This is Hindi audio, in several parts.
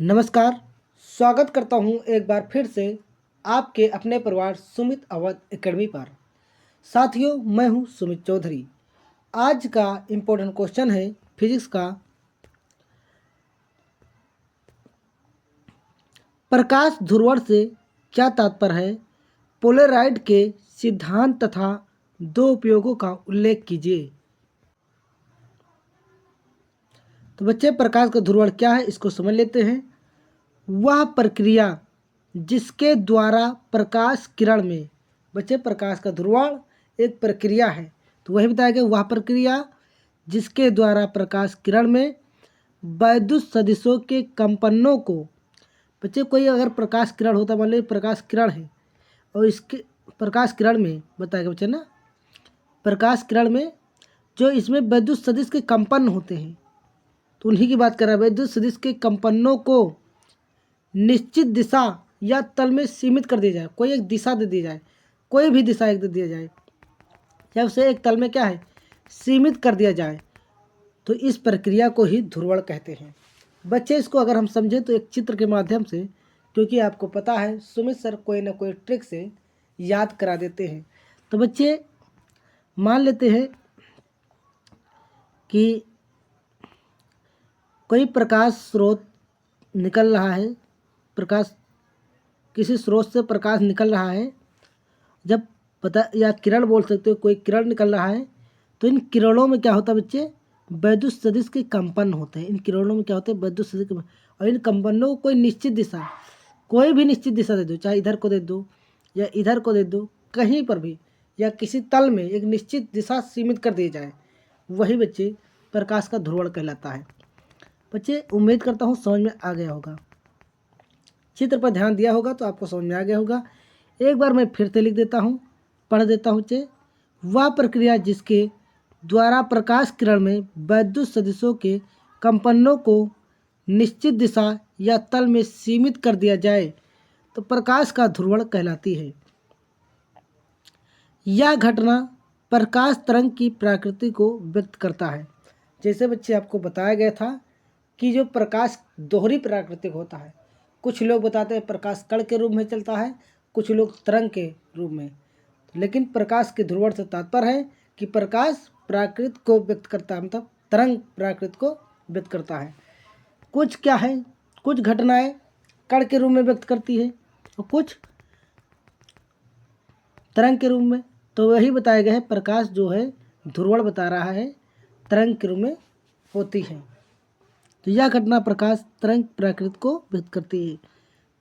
नमस्कार। स्वागत करता हूं एक बार फिर से आपके अपने परिवार सुमित अवध एकेडमी पर। साथियों, मैं हूं सुमित चौधरी। आज का इम्पोर्टेंट क्वेश्चन है फिजिक्स का। प्रकाश ध्रुवण से क्या तात्पर्य है? पोलराइड के सिद्धांत तथा दो उपयोगों का उल्लेख कीजिए। तो बच्चे, प्रकाश का ध्रुवण क्या है इसको समझ लेते हैं। वह प्रक्रिया जिसके द्वारा प्रकाश किरण में, बच्चे प्रकाश का ध्रुवण एक प्रक्रिया है, तो वही बताया गया। वह प्रक्रिया जिसके द्वारा प्रकाश किरण में वैद्युत सदिशों के कंपनों को, बच्चे कोई अगर प्रकाश किरण होता, मान लो प्रकाश किरण है और इसके प्रकाश किरण में बताया गया बच्चे ना, प्रकाश किरण में जो इसमें वैद्युत सदिश के कंपन होते हैं, तो उन्हीं की बात कर रहा है। वैद्युत सदिश के कंपनों को निश्चित दिशा या तल में सीमित कर दिया जाए। कोई एक दिशा दे दी जाए, कोई भी दिशा एक दे दिया जाए, या उसे एक तल में क्या है, सीमित कर दिया जाए, तो इस प्रक्रिया को ही ध्रुवण कहते हैं। बच्चे, इसको अगर हम समझें तो एक चित्र के माध्यम से, क्योंकि आपको पता है सुमित सर कोई ना कोई ट्रिक से याद करा देते हैं। तो बच्चे मान लेते हैं कि कोई प्रकाश स्रोत निकल रहा है, प्रकाश किसी स्रोत से प्रकाश निकल रहा है, जब पता या किरण बोल सकते हो, कोई किरण निकल रहा है, तो इन किरणों में क्या होता है बच्चे, वैद्युत सदिश के कंपन होते हैं। इन किरणों में क्या होते हैं, वैद्युत सदिश के, और इन कंपनों को कोई निश्चित दिशा, कोई भी निश्चित दिशा दे दो, चाहे इधर को दे दो या इधर को दे दो, कहीं पर भी, या किसी तल में एक निश्चित दिशा सीमित कर दी जाए, वही बच्चे प्रकाश का ध्रुवण कहलाता है। बच्चे, उम्मीद करता हूँ समझ में आ गया होगा। चित्र पर ध्यान दिया होगा तो आपको समझ में आ गया होगा। एक बार मैं फिर से लिख देता हूँ, पढ़ देता हूँ। बच्चे, वह प्रक्रिया जिसके द्वारा प्रकाश किरण में वैद्युत सदिशों के कंपनों को निश्चित दिशा या तल में सीमित कर दिया जाए, तो प्रकाश का ध्रुवण कहलाती है। यह घटना प्रकाश तरंग की प्रकृति को व्यक्त करता है। जैसे बच्चे आपको बताया गया था कि जो प्रकाश दोहरी प्राकृतिक होता है, कुछ लोग बताते हैं प्रकाश कण के रूप में चलता है, कुछ लोग तरंग के रूप में, लेकिन प्रकाश के ध्रुवण से तात्पर्य है कि प्रकाश प्राकृत को व्यक्त करता है, मतलब तरंग प्राकृत को व्यक्त करता है। कुछ क्या है, कुछ घटनाएं कण के रूप में व्यक्त करती है और कुछ तरंग के रूप में। तो वही बताया गया है, प्रकाश जो है ध्रुवण बता रहा है तरंग के रूप में होती है। तो यह घटना प्रकाश तरंग प्रकृति को व्यक्त करती है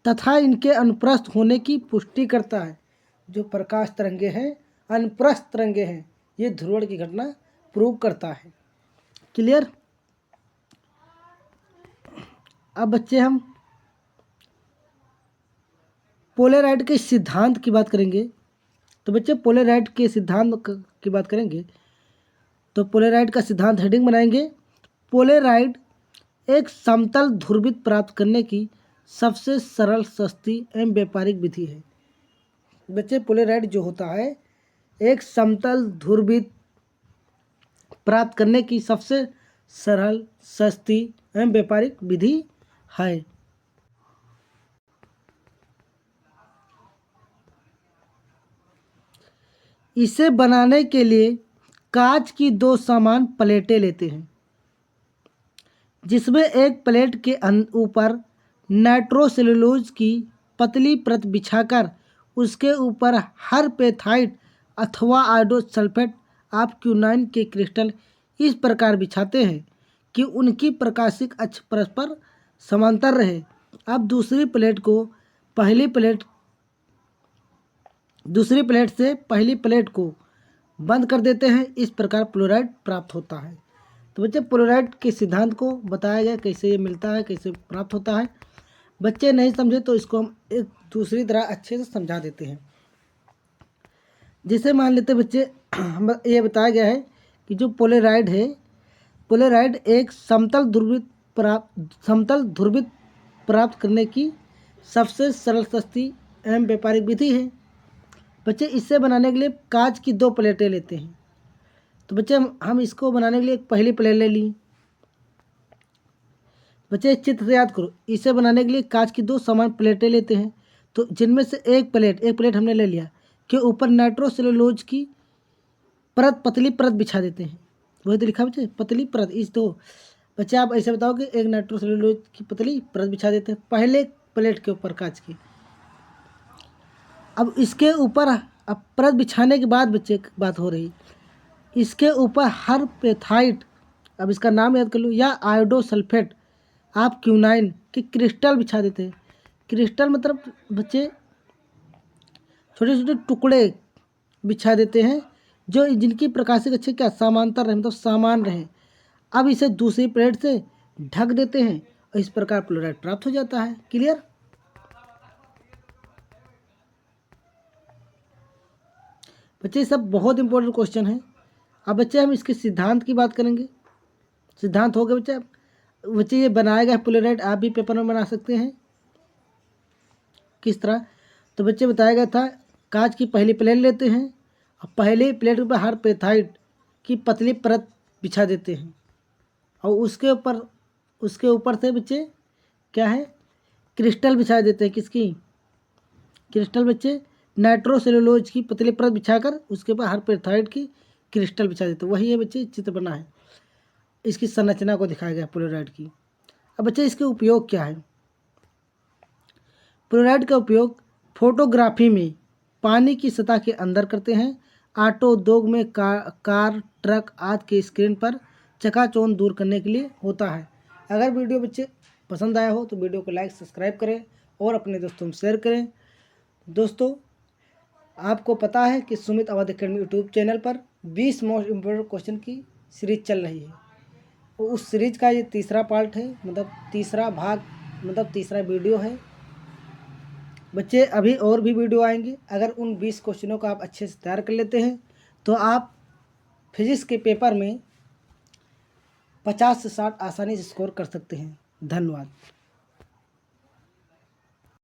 तथा इनके अनुप्रस्थ होने की पुष्टि करता है। जो प्रकाश तरंगे हैं, अनुप्रस्थ तरंगे हैं, ये ध्रुवण की घटना प्रूव करता है। क्लियर? अब बच्चे हम पोलराइड के सिद्धांत की बात करेंगे। तो बच्चे पोलराइड के सिद्धांत की बात करेंगे तो पोलराइड का सिद्धांत हेडिंग बनाएंगे, पोलराइड एक समतल ध्रुवित प्राप्त करने की सबसे सरल, सस्ती एवं व्यापारिक विधि है। बच्चे, पोलराइड जो होता है एक समतल ध्रुवित प्राप्त करने की सबसे सरल, सस्ती एवं व्यापारिक विधि है। इसे बनाने के लिए कांच की दो समान प्लेटें लेते हैं, जिसमें एक प्लेट के ऊपर नाइट्रोसेलुलोज की पतली परत बिछाकर उसके ऊपर हरपेथाइट अथवा आयोडोसल्फेट ऑफ क्यूनाइन के क्रिस्टल इस प्रकार बिछाते हैं कि उनकी प्रकाशिक अक्ष परस्पर समांतर रहे। अब दूसरी प्लेट से पहली प्लेट को बंद कर देते हैं। इस प्रकार पोलराइड प्राप्त होता है। तो बच्चे, पोलराइड के सिद्धांत को बताया गया कैसे ये मिलता है, कैसे प्राप्त होता है। बच्चे नहीं समझे तो इसको हम एक दूसरी तरह अच्छे से समझा देते हैं। जैसे मान लेते बच्चे, ये बताया गया है कि जो पोलराइड है, पोलराइड एक समतल ध्रुवित प्राप्त करने की सबसे सरल, सस्ती एवं व्यापारिक विधि है। बच्चे, इससे बनाने के लिए कांच की दो प्लेटें लेते हैं। तो बच्चे हम इसको बनाने के लिए पहली प्लेट ले ली, बच्चे इस चित्र से याद करो, इसे बनाने के लिए कांच की 2 समान प्लेटें लेते हैं। तो जिनमें से एक प्लेट हमने ले लिया के ऊपर नाइट्रोसेलुलोज की पतली परत बिछा देते हैं। वही तो लिखा बच्चे, पतली परत। इस दो बच्चे आप ऐसे बताओ कि एक नाइट्रोसेलुलोज की पतली परत बिछा देते हैं पहले प्लेट के ऊपर कांच की। अब इसके ऊपर अब परत बिछाने के बाद बच्चे एक बात हो रही, इसके ऊपर हर पेथाइट, अब इसका नाम याद कर लो, या आयोडोसल्फेट आप क्यूनाइन के क्रिस्टल बिछा देते हैं। क्रिस्टल मतलब बच्चे छोटे छोटे टुकड़े बिछा देते हैं जो जिनकी प्रकाशिक अक्ष क्या समांतर रहे, मतलब समान रहे। अब इसे दूसरी प्लेट से ढक देते हैं और इस प्रकार फ्लोराइड प्राप्त हो जाता है। क्लियर? बच्चे सब बहुत इंपॉर्टेंट क्वेश्चन है। अब बच्चे हम इसके सिद्धांत की बात करेंगे। सिद्धांत हो गए बच्चे ये बनाया गया फ्लोराइड आप भी पेपर में बना सकते हैं। किस तरह? तो बच्चे बताया गया था, कांच की पहली प्लेट लेते हैं और पहले प्लेट पर हर पेथाइट की पतली परत बिछा देते हैं और उसके ऊपर से बच्चे क्या है, क्रिस्टल बिछा देते हैं। किसकी? क्रिस्टल बच्चे नाइट्रोसेलुलोज की पतली परत बिछाकर उसके ऊपर हर पेथाइट की क्रिस्टल बिछा देते हैं। वही है बच्चे चित्र बना है, इसकी संरचना को दिखाया गया फ्लोराइड की। अब बच्चे इसके उपयोग क्या है? फ्लोराइड का उपयोग फोटोग्राफी में पानी की सतह के अंदर करते हैं। ऑटो उद्योग में कार ट्रक आदि के स्क्रीन पर चकाचौंध दूर करने के लिए होता है। अगर वीडियो बच्चे पसंद आया हो तो वीडियो को लाइक सब्सक्राइब करें और अपने दोस्तों में शेयर करें। दोस्तों, आपको पता है कि Sumit Awadh academy YouTube channel पर 20 मोस्ट इम्पोर्टेंट क्वेश्चन की सीरीज चल रही है। तो उस सीरीज का ये तीसरा पार्ट है, मतलब तीसरा भाग, मतलब तीसरा वीडियो है। बच्चे अभी और भी वीडियो आएंगे। अगर उन 20 क्वेश्चनों को आप अच्छे से तैयार कर लेते हैं तो आप फिजिक्स के पेपर में 50 से 60 आसानी से स्कोर कर सकते हैं। धन्यवाद।